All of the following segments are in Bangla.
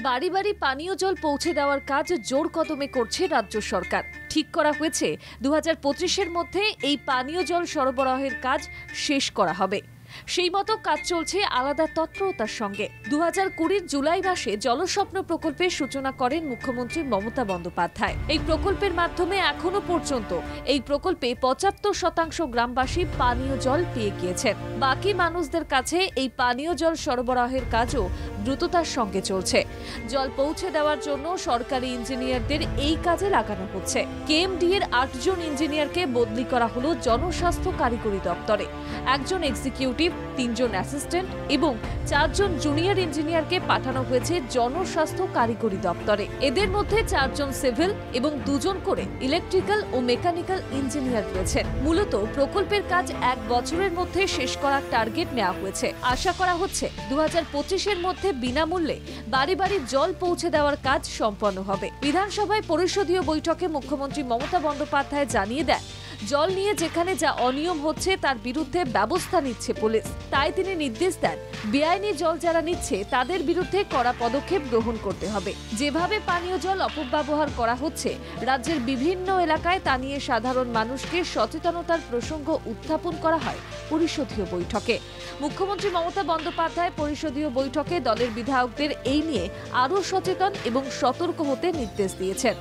বাড়ি বাড়ি পানীয় জল পৌঁছে দেওয়ার কাজ জোর কদমে করছে রাজ্য সরকার। ঠিক করা হয়েছে 2025-এর মধ্যে এই পানীয় জল সরবরাহের কাজ শেষ করা হবে। সেই মতো কাজ চলছে আলাদা তৎপরতার সঙ্গে। 2020 জুলাই মাসে জলস্বপ্ন প্রকল্পের সূচনা করেন মুখ্যমন্ত্রী মমতা বন্দ্যোপাধ্যায়। এই প্রকল্পের মাধ্যমে এখনো পর্যন্ত এই প্রকল্পে 75% গ্রামবাসী পানীয় জল পেয়ে গিয়েছেন। বাকি মানুষদের কাছে এই পানীয় জল সরবরাহের কাজও দ্রুততার সঙ্গে চলছে। জল পৌঁছে দেওয়ার জন্য সরকারি ইঞ্জিনিয়ারদের এই কাজে লাগানো হচ্ছে। কেএমডি এর 8 জন ইঞ্জিনিয়ারকে বদলি করা হলো জনস্বাস্থ্য কারিগরি দপ্তরে। একজন এক্সিকিউটিভ, 3 জন অ্যাসিস্ট্যান্ট এবং 4 জন জুনিয়র ইঞ্জিনিয়ারকে পাঠানো হয়েছে জনস্বাস্থ্য কারিগরি দপ্তরে। এদের মধ্যে 4 জন সিভিল এবং 2 জন করে ইলেকট্রিক্যাল ও মেকানিক্যাল ইঞ্জিনিয়ার রয়েছেন। মূলত প্রকল্পের কাজ 1 বছরের মধ্যে শেষ করার টার্গেট নেওয়া হয়েছে। আশা করা হচ্ছে 2025-এর মধ্যে বিনামূল্যে বাড়ি বাড়ি জল পৌঁছে দেওয়ার কাজ সম্পন্ন হবে। বিধানসভায় পরিষদীয় বৈঠকে মুখ্যমন্ত্রী মমতা বন্দ্যোপাধ্যায় জানিয়ে দেন, জল নিয়ে যেখানে যা অনিয়ম হচ্ছে তার বিরুদ্ধে ব্যবস্থা নিচ্ছে পুলিশ। তাই তিনি নির্দেশ দেন, বেআইনি জল যারা নিচ্ছে তাদের বিরুদ্ধে কড়া পদক্ষেপ গ্রহণ করতে হবে। যেভাবে পানীয় জল অপব্যবহার করা হচ্ছে রাজ্যের বিভিন্ন এলাকায়, তা নিয়ে সাধারণ মানুষকে সচেতনতার প্রসঙ্গ উত্থাপন করা হয় পরিষদীয় বৈঠকে। মুখ্যমন্ত্রী মমতা বন্দ্যোপাধ্যায় পরিষদীয় বৈঠকে দলের বিধায়কদের এই নিয়ে আরও সচেতন এবং সতর্ক হতে নির্দেশ দিয়েছেন।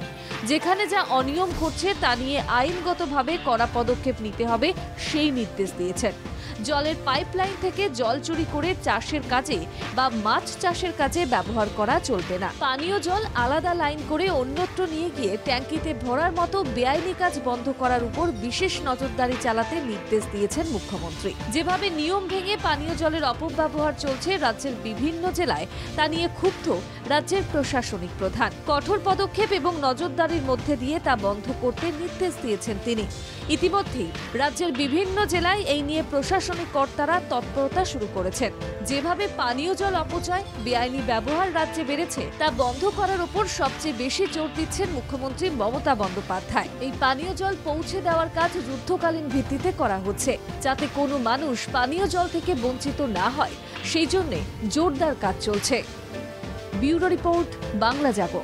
যেখানে যা অনিয়ম ঘটছে তা নিয়ে আইনগতভাবে কড়া পদক্ষেপ নিতে হবে সেই নির্দেশ দিয়েছেন। জলের পাইপলাইন থেকে জল চুরি করে চাষের কাজে বা মাছ চাষের কাজে ব্যবহার করা চলবে না। পানীয় জল আলাদা লাইন করে অন্যত্র নিয়ে গিয়ে ট্যাঙ্কিতে ভরার মতো বেআইনি কাজ বন্ধ করার উপর বিশেষ নজরদারি চালাতে নির্দেশ দিয়েছেন মুখ্যমন্ত্রী। যেভাবে নিয়ম ভেঙে পানীয় জলের অপব্যবহার চলছে রাজ্যের বিভিন্ন জেলায়, তা নিয়ে ক্ষুব্ধ রাজ্যের প্রশাসনিক প্রধান। কঠোর পদক্ষেপ এবং নজরদারির মধ্যে দিয়ে তা বন্ধ করতে নির্দেশ দিয়েছেন তিনি। ইতিমধ্যেই রাজ্যের বিভিন্ন জেলায় এই নিয়ে প্রশাসনিক কর্তারা তৎপরতা শুরু করেছেন। যেভাবে পানীয় জল অপচয়, বেআইনি ব্যবহার রাজ্যে বেড়েছে, তা বন্ধ করার উপর সবচেয়ে বেশি জোর দিচ্ছেন মুখ্যমন্ত্রী মমতা বন্দ্যোপাধ্যায়। এই পানীয় জল পৌঁছে দেওয়ার কাজ যুদ্ধকালীন ভিত্তিতে করা হচ্ছে, যাতে কোনো মানুষ পানীয় জল থেকে বঞ্চিত না হয়, সেই জন্য জোরদার কাজ চলছে। ব্যুরো রিপোর্ট, বাংলা জাগো।